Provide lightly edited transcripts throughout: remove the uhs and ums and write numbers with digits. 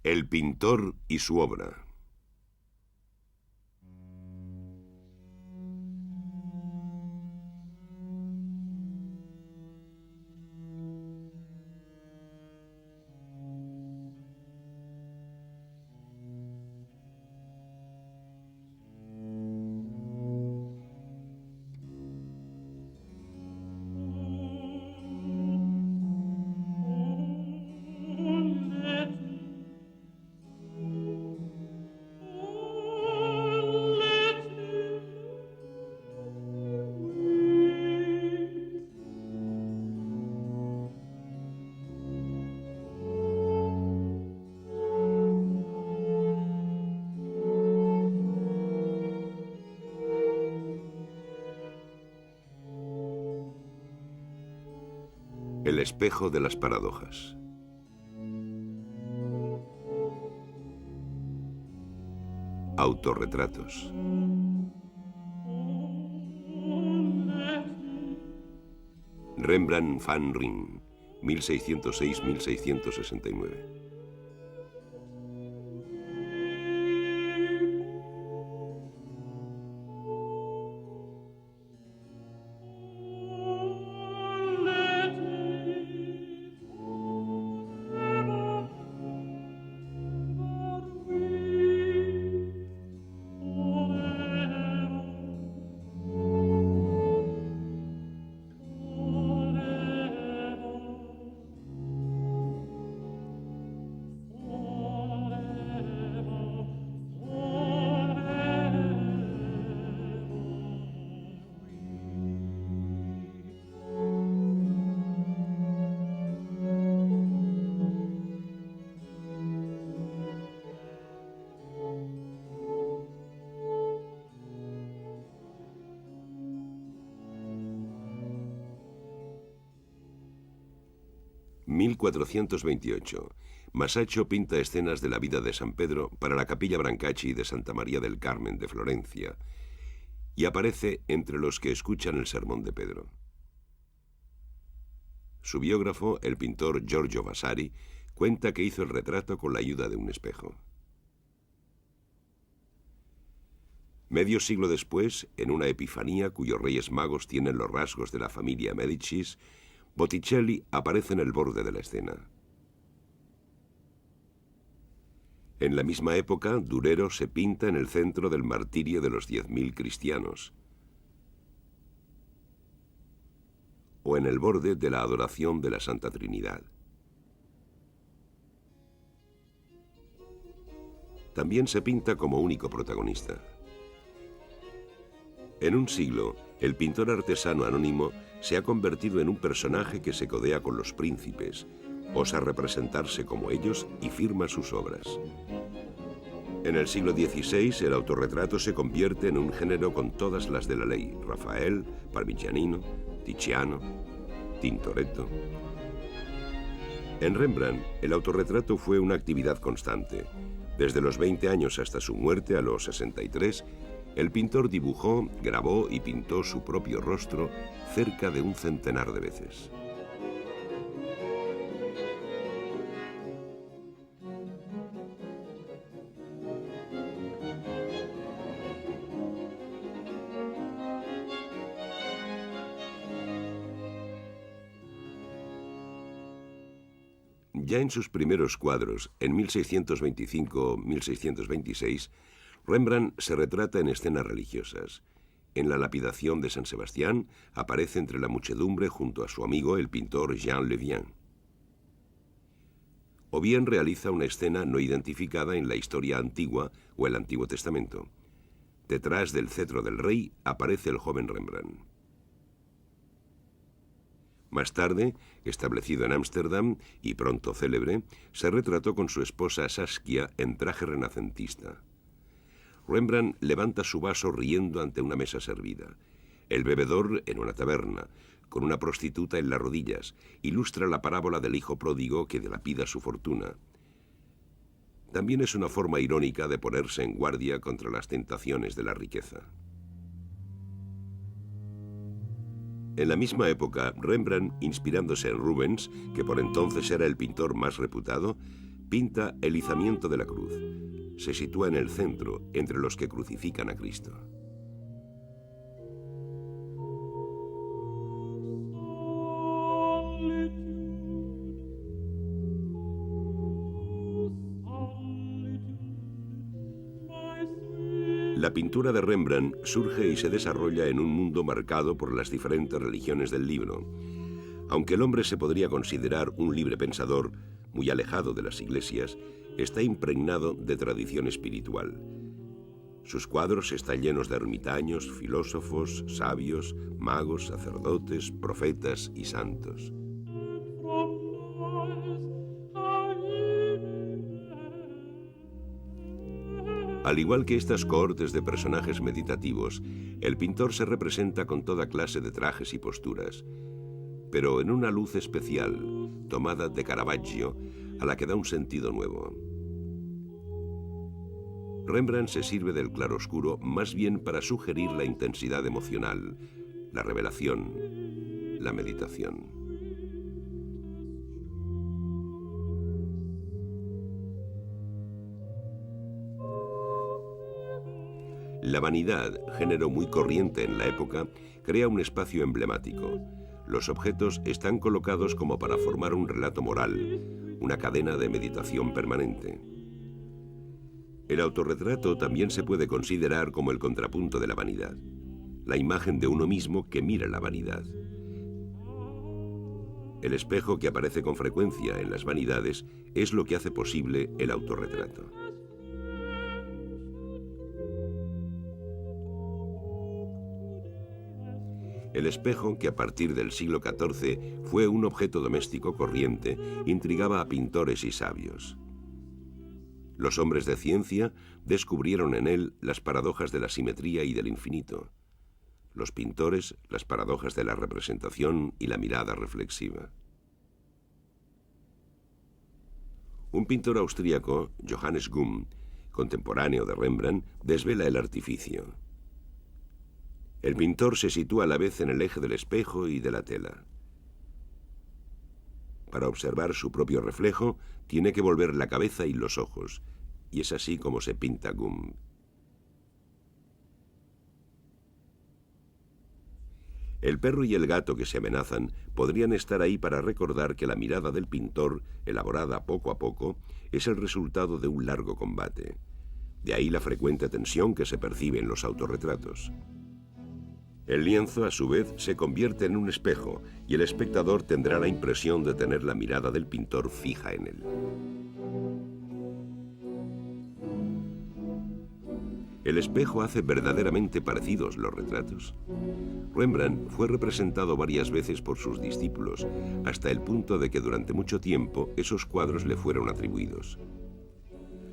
El pintor y su obra. El espejo de las paradojas. Autorretratos. Rembrandt van Rijn, 1606-1669. ...1428... Masaccio pinta escenas de la vida de San Pedro para la Capilla Brancacci de Santa María del Carmen de Florencia y aparece entre los que escuchan el sermón de Pedro. Su biógrafo, el pintor Giorgio Vasari, cuenta que hizo el retrato con la ayuda de un espejo. Medio siglo después, en una Epifanía cuyos Reyes Magos tienen los rasgos de la familia Médicis, Botticelli aparece en el borde de la escena. En la misma época, Durero se pinta en el centro del martirio de los 10.000 cristianos, o en el borde de la adoración de la Santa Trinidad. También se pinta como único protagonista. En un siglo, el pintor artesano anónimo se ha convertido en un personaje que se codea con los príncipes, osa representarse como ellos y firma sus obras. En el siglo XVI, el autorretrato se convierte en un género con todas las de la ley: Rafael, Parmigianino, Tiziano, Tintoretto. En Rembrandt, el autorretrato fue una actividad constante. Desde los 20 años hasta su muerte a los 63, el pintor dibujó, grabó y pintó su propio rostro cerca de un centenar de veces. Ya en sus primeros cuadros, en 1625-1626, Rembrandt se retrata en escenas religiosas. En la lapidación de San Sebastián aparece entre la muchedumbre junto a su amigo el pintor Jean Le Vien. O bien realiza una escena no identificada en la historia antigua o el Antiguo Testamento. Detrás del cetro del rey aparece el joven Rembrandt. Más tarde, establecido en Ámsterdam y pronto célebre, se retrató con su esposa Saskia en traje renacentista. Rembrandt levanta su vaso riendo ante una mesa servida. El bebedor en una taberna, con una prostituta en las rodillas, ilustra la parábola del hijo pródigo que dilapida su fortuna. También es una forma irónica de ponerse en guardia contra las tentaciones de la riqueza. En la misma época, Rembrandt, inspirándose en Rubens, que por entonces era el pintor más reputado, Pinta el izamiento de la cruz. Se sitúa en el centro, entre los que crucifican a Cristo. La pintura de Rembrandt surge y se desarrolla en un mundo marcado por las diferentes religiones del libro. Aunque el hombre se podría considerar un libre pensador, muy alejado de las iglesias, está impregnado de tradición espiritual. Sus cuadros están llenos de ermitaños, filósofos, sabios, magos, sacerdotes, profetas y santos. Al igual que estas cohortes de personajes meditativos, el pintor se representa con toda clase de trajes y posturas, pero en una luz especial, tomada de Caravaggio, a la que da un sentido nuevo. Rembrandt se sirve del claroscuro más bien para sugerir la intensidad emocional, la revelación, la meditación. La vanidad, género muy corriente en la época, crea un espacio emblemático. Los objetos están colocados como para formar un relato moral, una cadena de meditación permanente. El autorretrato también se puede considerar como el contrapunto de la vanidad, la imagen de uno mismo que mira la vanidad. El espejo que aparece con frecuencia en las vanidades es lo que hace posible el autorretrato. El espejo, que a partir del siglo XIV fue un objeto doméstico corriente, intrigaba a pintores y sabios. Los hombres de ciencia descubrieron en él las paradojas de la simetría y del infinito. Los pintores, las paradojas de la representación y la mirada reflexiva. Un pintor austríaco, Johannes Gumm, contemporáneo de Rembrandt, desvela el artificio. El pintor se sitúa a la vez en el eje del espejo y de la tela. Para observar su propio reflejo, tiene que volver la cabeza y los ojos, y es así como se pinta Gumm. El perro y el gato que se amenazan podrían estar ahí para recordar que la mirada del pintor, elaborada poco a poco, es el resultado de un largo combate. De ahí la frecuente tensión que se percibe en los autorretratos. El lienzo, a su vez, se convierte en un espejo y el espectador tendrá la impresión de tener la mirada del pintor fija en él. ¿El espejo hace verdaderamente parecidos los retratos? Rembrandt fue representado varias veces por sus discípulos, hasta el punto de que durante mucho tiempo esos cuadros le fueron atribuidos.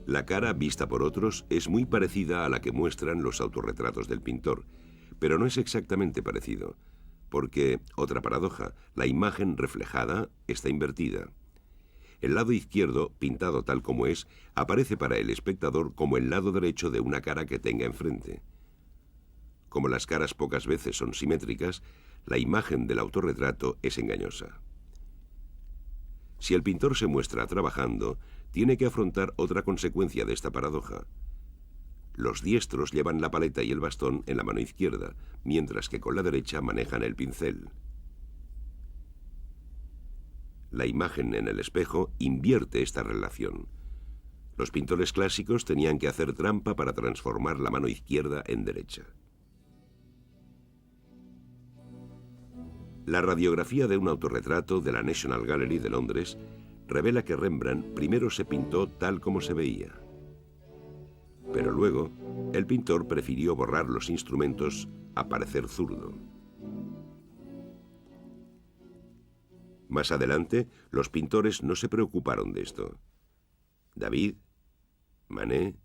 La cara, vista por otros, es muy parecida a la que muestran los autorretratos del pintor, pero no es exactamente parecido, porque, otra paradoja, la imagen reflejada está invertida. El lado izquierdo, pintado tal como es, aparece para el espectador como el lado derecho de una cara que tenga enfrente. Como las caras pocas veces son simétricas, la imagen del autorretrato es engañosa. Si el pintor se muestra trabajando, tiene que afrontar otra consecuencia de esta paradoja. Los diestros llevan la paleta y el bastón en la mano izquierda, mientras que con la derecha manejan el pincel. La imagen en el espejo invierte esta relación. Los pintores clásicos tenían que hacer trampa para transformar la mano izquierda en derecha. La radiografía de un autorretrato de la National Gallery de Londres revela que Rembrandt primero se pintó tal como se veía. Pero luego, el pintor prefirió borrar los instrumentos a parecer zurdo. Más adelante, los pintores no se preocuparon de esto. David, Manet,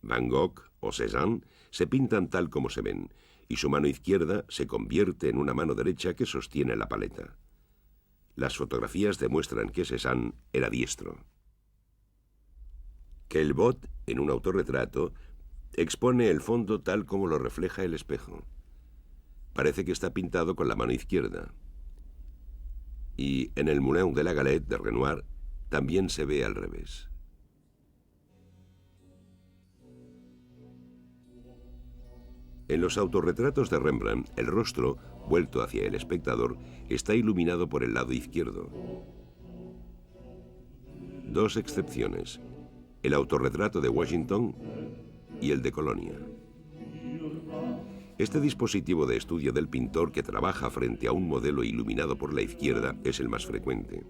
Van Gogh o Cézanne se pintan tal como se ven, y su mano izquierda se convierte en una mano derecha que sostiene la paleta. Las fotografías demuestran que Cézanne era diestro. Caillebotte, en un autorretrato, expone el fondo tal como lo refleja el espejo. Parece que está pintado con la mano izquierda. Y en el Moulin de la Galette de Renoir también se ve al revés. En los autorretratos de Rembrandt, el rostro, vuelto hacia el espectador, está iluminado por el lado izquierdo. Dos excepciones: el autorretrato de Washington y el de Colonia. Este dispositivo de estudio del pintor que trabaja frente a un modelo iluminado por la izquierda es el más frecuente.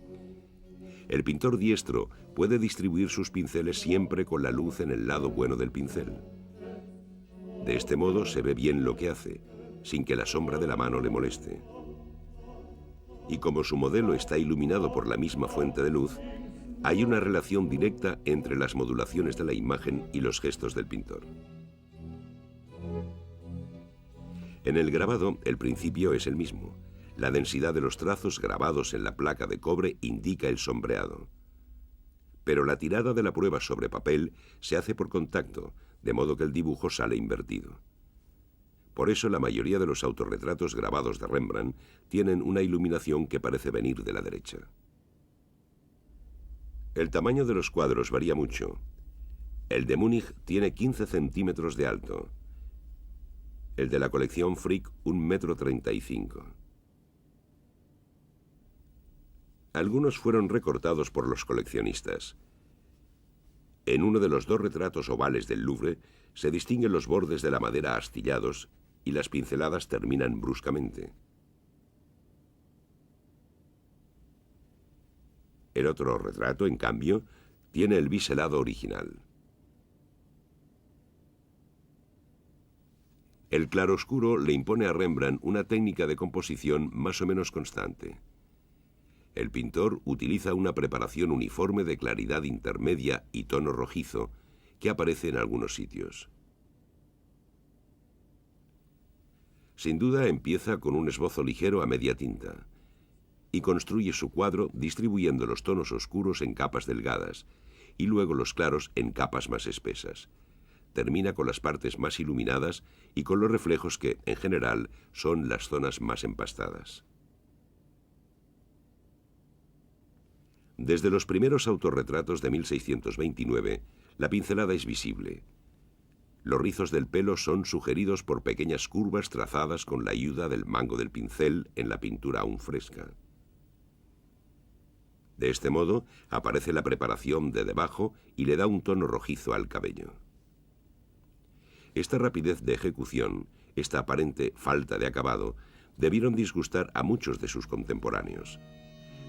El pintor diestro puede distribuir sus pinceles siempre con la luz en el lado bueno del pincel. De este modo se ve bien lo que hace, sin que la sombra de la mano le moleste. Y como su modelo está iluminado por la misma fuente de luz, hay una relación directa entre las modulaciones de la imagen y los gestos del pintor. En el grabado, el principio es el mismo. La densidad de los trazos grabados en la placa de cobre indica el sombreado. Pero la tirada de la prueba sobre papel se hace por contacto, de modo que el dibujo sale invertido. Por eso la mayoría de los autorretratos grabados de Rembrandt tienen una iluminación que parece venir de la derecha. El tamaño de los cuadros varía mucho. El de Múnich tiene 15 centímetros de alto. El de la colección Frick, 1,35 m. Algunos fueron recortados por los coleccionistas. En uno de los dos retratos ovales del Louvre se distinguen los bordes de la madera astillados y las pinceladas terminan bruscamente. El otro retrato, en cambio, tiene el biselado original. El claroscuro le impone a Rembrandt una técnica de composición más o menos constante. El pintor utiliza una preparación uniforme de claridad intermedia y tono rojizo que aparece en algunos sitios. Sin duda empieza con un esbozo ligero a media tinta y construye su cuadro distribuyendo los tonos oscuros en capas delgadas y luego los claros en capas más espesas. Termina con las partes más iluminadas y con los reflejos que, en general, son las zonas más empastadas. Desde los primeros autorretratos de 1629, la pincelada es visible. Los rizos del pelo son sugeridos por pequeñas curvas trazadas con la ayuda del mango del pincel en la pintura aún fresca. De este modo, aparece la preparación de debajo y le da un tono rojizo al cabello. Esta rapidez de ejecución, esta aparente falta de acabado, debieron disgustar a muchos de sus contemporáneos.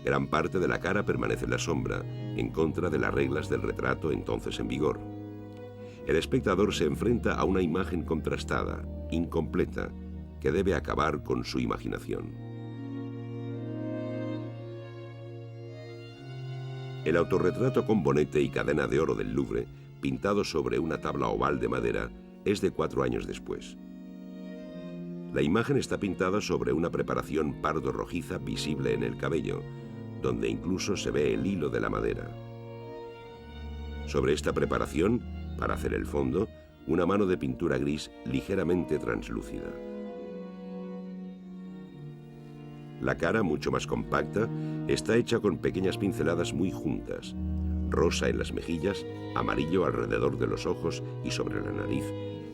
Gran parte de la cara permanece en la sombra, en contra de las reglas del retrato entonces en vigor. El espectador se enfrenta a una imagen contrastada, incompleta, que debe acabar con su imaginación. El autorretrato con bonete y cadena de oro del Louvre, pintado sobre una tabla oval de madera, es de 4 años después. La imagen está pintada sobre una preparación pardo rojiza visible en el cabello, donde incluso se ve el hilo de la madera. Sobre esta preparación, para hacer el fondo, una mano de pintura gris ligeramente translúcida. La cara, mucho más compacta, está hecha con pequeñas pinceladas muy juntas, rosa en las mejillas, amarillo alrededor de los ojos y sobre la nariz,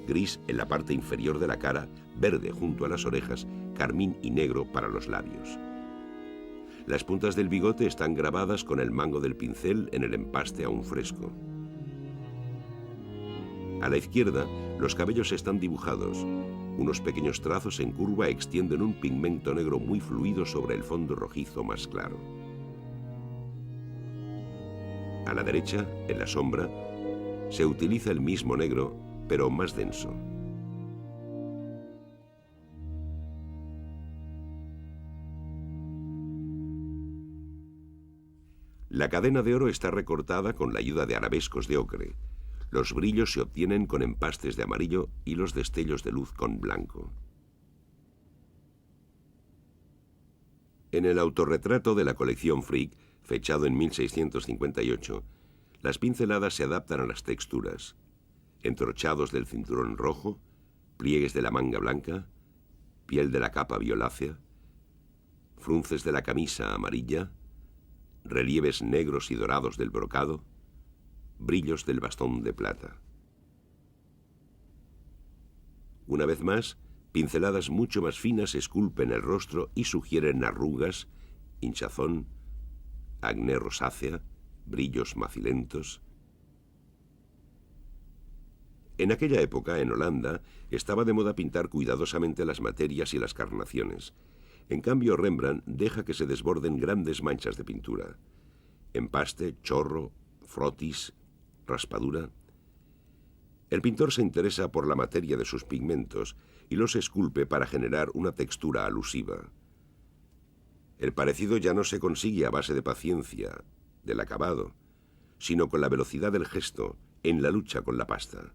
gris en la parte inferior de la cara, verde junto a las orejas, carmín y negro para los labios. Las puntas del bigote están grabadas con el mango del pincel en el empaste aún fresco. A la izquierda, los cabellos están dibujados. Unos pequeños trazos en curva extienden un pigmento negro muy fluido sobre el fondo rojizo más claro. A la derecha, en la sombra, se utiliza el mismo negro, pero más denso. La cadena de oro está recortada con la ayuda de arabescos de ocre. Los brillos se obtienen con empastes de amarillo y los destellos de luz con blanco. En el autorretrato de la colección Frick, fechado en 1658, las pinceladas se adaptan a las texturas. Entrochados del cinturón rojo, pliegues de la manga blanca, piel de la capa violácea, frunces de la camisa amarilla, relieves negros y dorados del brocado, brillos del bastón de plata. Una vez más, pinceladas mucho más finas esculpen el rostro y sugieren arrugas, hinchazón, acné rosácea, brillos macilentos. En aquella época, en Holanda, estaba de moda pintar cuidadosamente las materias y las carnaciones. En cambio, Rembrandt deja que se desborden grandes manchas de pintura. Empaste, chorro, frotis, raspadura. El pintor se interesa por la materia de sus pigmentos y los esculpe para generar una textura alusiva. El parecido ya no se consigue a base de paciencia, del acabado, sino con la velocidad del gesto, en la lucha con la pasta.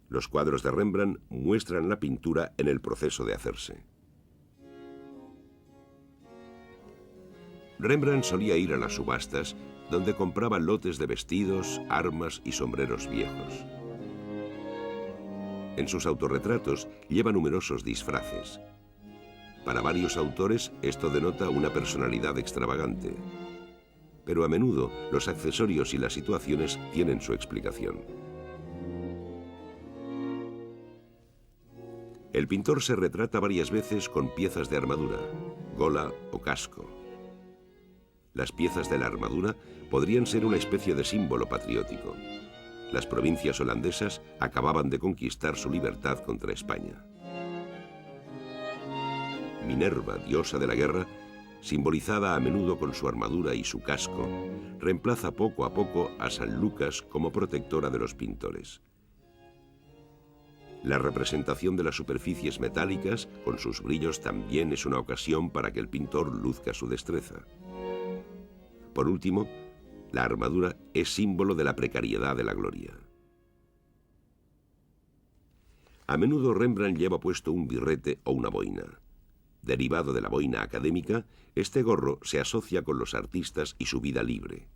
Los cuadros de Rembrandt muestran la pintura en el proceso de hacerse. Rembrandt solía ir a las subastas, donde compraba lotes de vestidos, armas y sombreros viejos. En sus autorretratos lleva numerosos disfraces. Para varios autores esto denota una personalidad extravagante, pero a menudo los accesorios y las situaciones tienen su explicación. El pintor se retrata varias veces con piezas de armadura, gola o casco. Las piezas de la armadura podrían ser una especie de símbolo patriótico. Las provincias holandesas acababan de conquistar su libertad contra España. Minerva, diosa de la guerra, simbolizada a menudo con su armadura y su casco, reemplaza poco a poco a San Lucas como protectora de los pintores. La representación de las superficies metálicas, con sus brillos, también es una ocasión para que el pintor luzca su destreza. Por último, la armadura es símbolo de la precariedad de la gloria. A menudo Rembrandt lleva puesto un birrete o una boina. Derivado de la boina académica, este gorro se asocia con los artistas y su vida libre.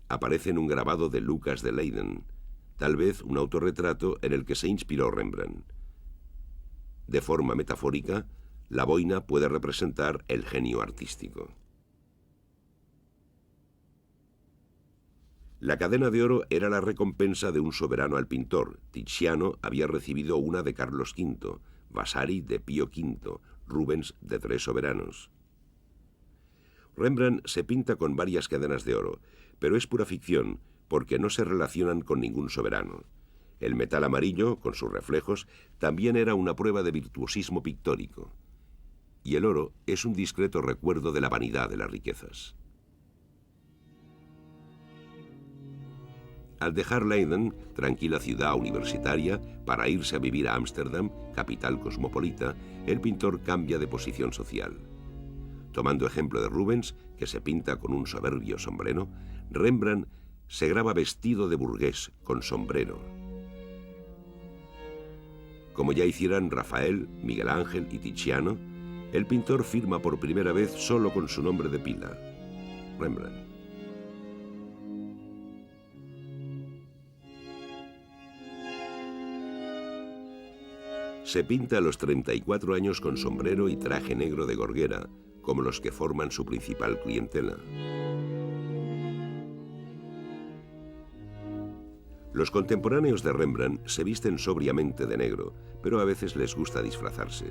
Aparece en un grabado de Lucas de Leyden, tal vez un autorretrato en el que se inspiró Rembrandt. De forma metafórica, la boina puede representar el genio artístico. La cadena de oro era la recompensa de un soberano al pintor. Tiziano había recibido una de Carlos V, Vasari de Pío V, Rubens de 3 soberanos. Rembrandt se pinta con varias cadenas de oro, pero es pura ficción porque no se relacionan con ningún soberano. El metal amarillo, con sus reflejos, también era una prueba de virtuosismo pictórico. Y el oro es un discreto recuerdo de la vanidad de las riquezas. Al dejar Leiden, tranquila ciudad universitaria, para irse a vivir a Ámsterdam, capital cosmopolita, el pintor cambia de posición social. Tomando ejemplo de Rubens, que se pinta con un soberbio sombrero, Rembrandt se graba vestido de burgués, con sombrero. Como ya hicieran Rafael, Miguel Ángel y Tiziano, el pintor firma por primera vez solo con su nombre de pila, Rembrandt. Se pinta a los 34 años con sombrero y traje negro de gorguera, como los que forman su principal clientela. Los contemporáneos de Rembrandt se visten sobriamente de negro, pero a veces les gusta disfrazarse.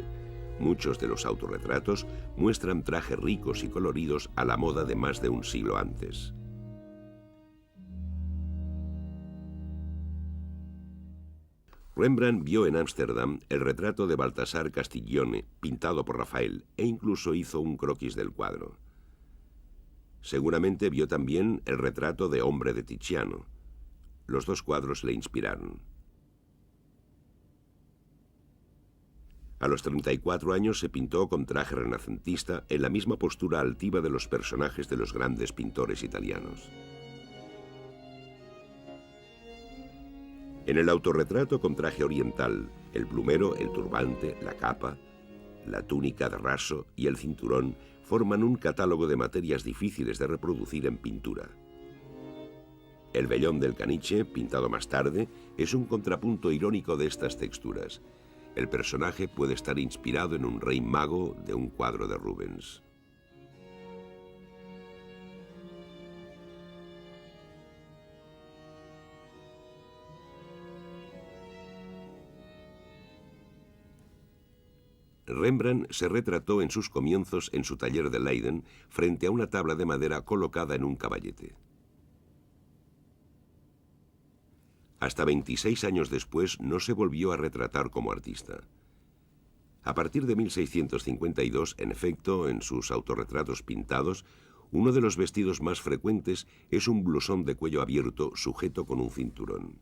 Muchos de los autorretratos muestran trajes ricos y coloridos a la moda de más de un siglo antes. Rembrandt vio en Ámsterdam el retrato de Baltasar Castiglione, pintado por Rafael, e incluso hizo un croquis del cuadro. Seguramente vio también el retrato de Hombre de Tiziano. Los dos cuadros le inspiraron. A los 34 años se pintó con traje renacentista en la misma postura altiva de los personajes de los grandes pintores italianos. En el autorretrato con traje oriental, el plumero, el turbante, la capa, la túnica de raso y el cinturón forman un catálogo de materias difíciles de reproducir en pintura. El vellón del caniche, pintado más tarde, es un contrapunto irónico de estas texturas. El personaje puede estar inspirado en un rey mago de un cuadro de Rubens. Rembrandt se retrató en sus comienzos en su taller de Leiden frente a una tabla de madera colocada en un caballete. Hasta 26 años después no se volvió a retratar como artista. A partir de 1652, en efecto, en sus autorretratos pintados, uno de los vestidos más frecuentes es un blusón de cuello abierto sujeto con un cinturón.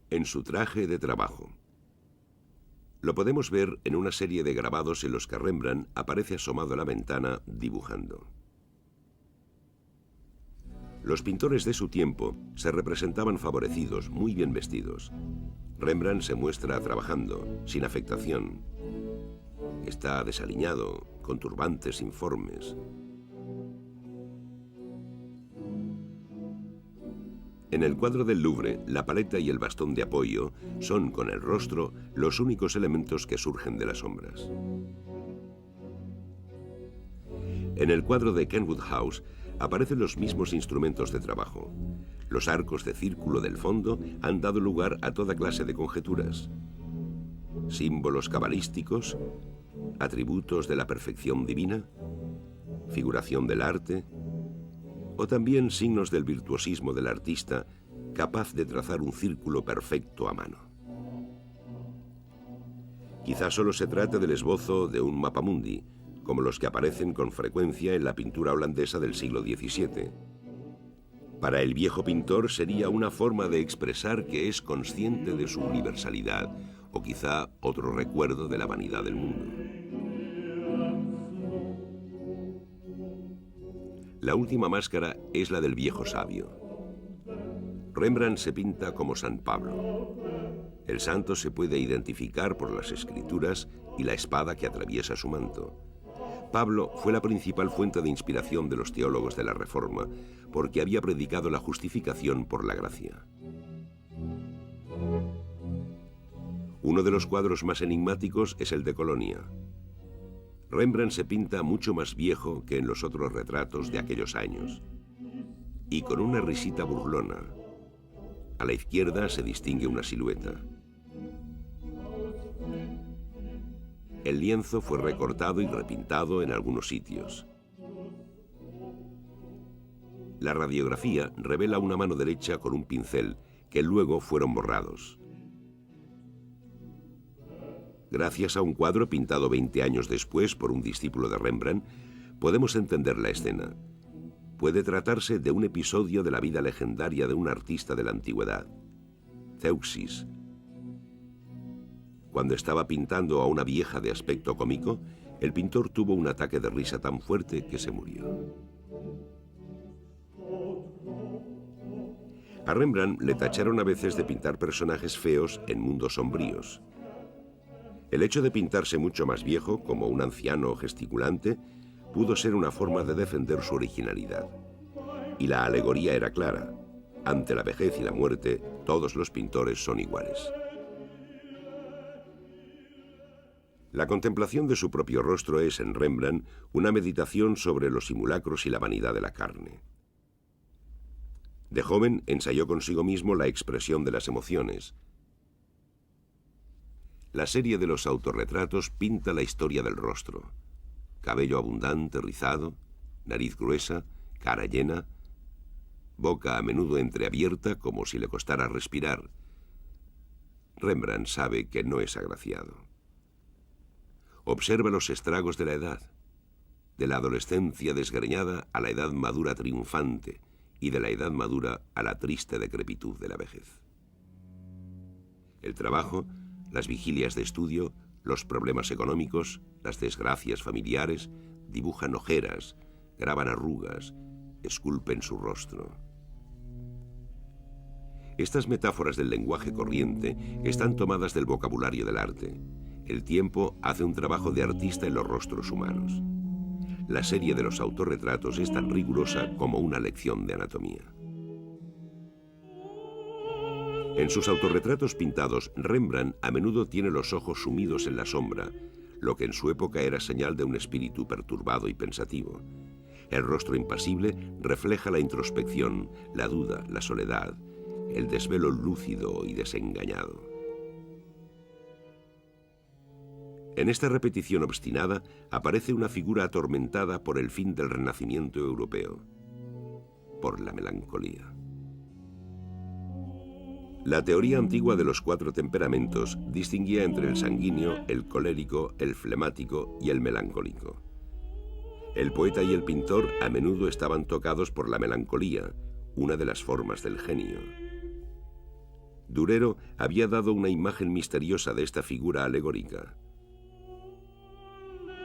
En su traje de trabajo. Lo podemos ver en una serie de grabados en los que Rembrandt aparece asomado a la ventana dibujando. Los pintores de su tiempo se representaban favorecidos, muy bien vestidos. Rembrandt se muestra trabajando, sin afectación. Está desaliñado, con turbantes informes. En el cuadro del Louvre, la paleta y el bastón de apoyo son, con el rostro, los únicos elementos que surgen de las sombras. En el cuadro de Kenwood House aparecen los mismos instrumentos de trabajo. Los arcos de círculo del fondo han dado lugar a toda clase de conjeturas. Símbolos cabalísticos, atributos de la perfección divina, figuración del arte, o también signos del virtuosismo del artista, capaz de trazar un círculo perfecto a mano. Quizás solo se trate del esbozo de un mapamundi, como los que aparecen con frecuencia en la pintura holandesa del siglo XVII. Para el viejo pintor sería una forma de expresar que es consciente de su universalidad, o quizá otro recuerdo de la vanidad del mundo. La última máscara es la del viejo sabio. Rembrandt se pinta como San Pablo. El santo se puede identificar por las escrituras y la espada que atraviesa su manto. Pablo fue la principal fuente de inspiración de los teólogos de la Reforma, porque había predicado la justificación por la gracia. Uno de los cuadros más enigmáticos es el de Colonia. Rembrandt se pinta mucho más viejo que en los otros retratos de aquellos años, y con una risita burlona. A la izquierda se distingue una silueta. El lienzo fue recortado y repintado en algunos sitios. La radiografía revela una mano derecha con un pincel, que luego fueron borrados. Gracias a un cuadro pintado 20 años después por un discípulo de Rembrandt, podemos entender la escena. Puede tratarse de un episodio de la vida legendaria de un artista de la antigüedad, Zeuxis. Cuando estaba pintando a una vieja de aspecto cómico, el pintor tuvo un ataque de risa tan fuerte que se murió. A Rembrandt le tacharon a veces de pintar personajes feos en mundos sombríos. El hecho de pintarse mucho más viejo, como un anciano gesticulante, pudo ser una forma de defender su originalidad. Y la alegoría era clara. Ante la vejez y la muerte, todos los pintores son iguales. La contemplación de su propio rostro es, en Rembrandt, una meditación sobre los simulacros y la vanidad de la carne. De joven, ensayó consigo mismo la expresión de las emociones. La serie de los autorretratos pinta la historia del rostro. Cabello abundante, rizado, nariz gruesa, cara llena, boca a menudo entreabierta como si le costara respirar. Rembrandt sabe que no es agraciado. Observa los estragos de la edad, de la adolescencia desgreñada a la edad madura triunfante y de la edad madura a la triste decrepitud de la vejez. El trabajo, las vigilias de estudio, los problemas económicos, las desgracias familiares, dibujan ojeras, graban arrugas, esculpen su rostro. Estas metáforas del lenguaje corriente están tomadas del vocabulario del arte. El tiempo hace un trabajo de artista en los rostros humanos. La serie de los autorretratos es tan rigurosa como una lección de anatomía. En sus autorretratos pintados, Rembrandt a menudo tiene los ojos sumidos en la sombra, lo que en su época era señal de un espíritu perturbado y pensativo. El rostro impasible refleja la introspección, la duda, la soledad. el desvelo lúcido y desengañado. En esta repetición obstinada aparece una figura atormentada por el fin del Renacimiento europeo, por la melancolía. La teoría antigua de los 4 temperamentos distinguía entre el sanguíneo, el colérico, el flemático y el melancólico. El poeta y el pintor a menudo estaban tocados por la melancolía, una de las formas del genio. Durero había dado una imagen misteriosa de esta figura alegórica.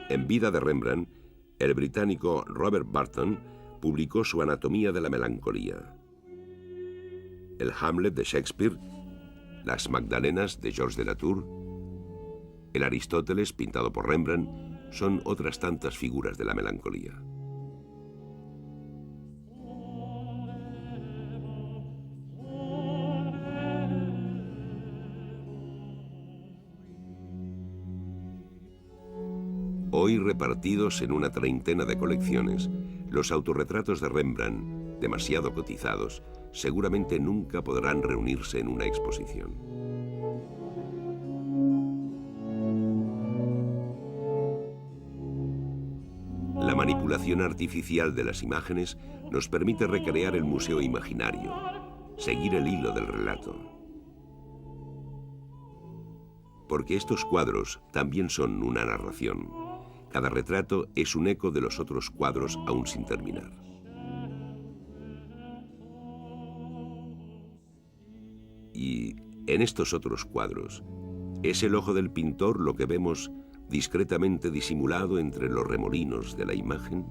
En vida de Rembrandt, el británico Robert Burton publicó su Anatomía de la melancolía. El Hamlet de Shakespeare, las Magdalenas de Georges de Latour, el Aristóteles pintado por Rembrandt, son otras tantas figuras de la melancolía. Hoy repartidos en una treintena de colecciones, los autorretratos de Rembrandt, demasiado cotizados, seguramente nunca podrán reunirse en una exposición. La manipulación artificial de las imágenes nos permite recrear el museo imaginario, seguir el hilo del relato. Porque estos cuadros también son una narración. Cada retrato es un eco de los otros cuadros aún sin terminar. Y en estos otros cuadros, ¿es el ojo del pintor lo que vemos discretamente disimulado entre los remolinos de la imagen?